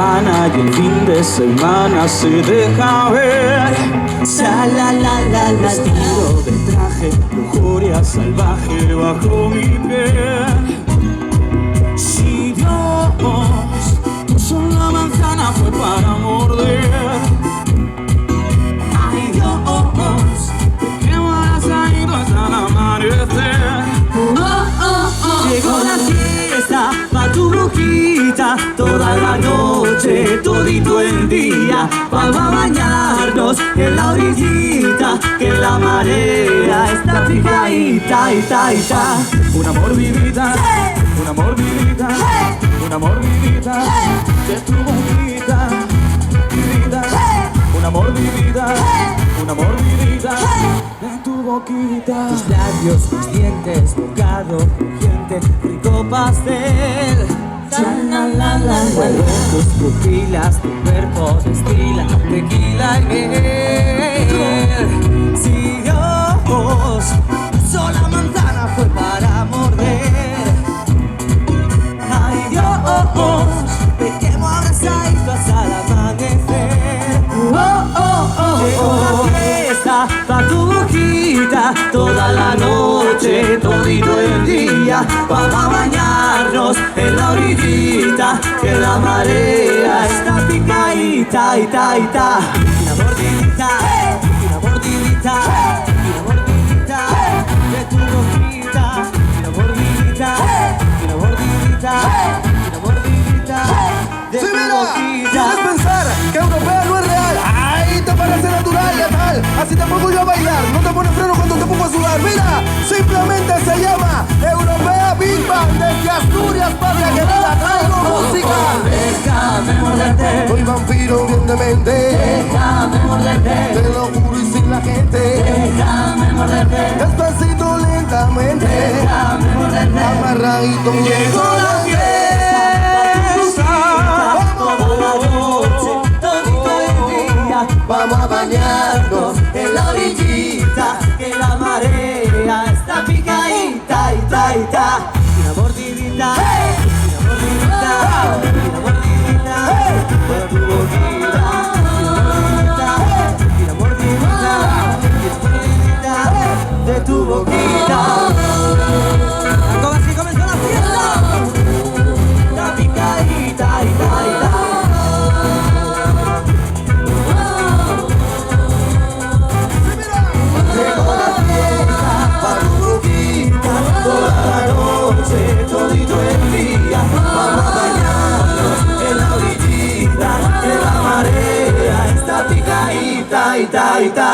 semana y el fin de semana se deja ver. Sa-la-la-la-la, vestido de traje, lujuria salvaje bajo mi piel. Si Dios puso la manzana fue para morder. Ay Dios, ¿de qué maneras ha ido hasta el amanecer? Llegó la fiesta pa' tu boquita, toda la noche, todito el día. Vamos a bañarnos en la orillita, que la marea está fijadita, ita, ita. Una mordidita, una mordidita, una mordidita de tu boquita, vida. Una mordidita, una mordidita de tu boquita. Tus labios, tus dientes, bocado crujiente, rico pastel. Muevo tus pupilas, tu cuerpo destila tequila y miel. Si Dios usó la manzana fue para morder. Ay Dios, te quemo abrazadito hasta el amanecer. Llegó la fiesta pa' tu boquita, toda la noche, todito el día. Vamos a bañarnos en la orillita, que la marea está picadita, ita, ita. Una mordidita, una mordidita, una mordidita de tu boquita. Una mordidita, una mordidita, una mordidita de tu boquita. ¿Quieres pensar que europea no es real? ¡Ay! Te parece natural, letal. Así te pongo yo a bailar. No te pones freno cuando te pongo a sudar. Mira, simplemente se llama Europea Big Band. Desde Asturias, patria querida, traigo música. Déjame morderte. Soy vampiro bien demente. Déjame morderte. Te lo juro y sin la gente. Déjame morderte. Despacito, lentamente. Déjame morderte. Amarradito. Llegó la fiesta, toda la noche, todito el día. Vamos a bañarnos en la orillita, que la marea está picadita, ita, ita. Una mordidita, una mordidita, una mordidita de tu boquita. Una mordidita, una mordidita de tu boquita. Así comenzó la fiesta. La picadita, ita, ita. Llegó la fiesta pa' tu boquita, toda la noche, todito el día. Vamos a bañarnos en la orillita, que la marea está picadita, ita, ita.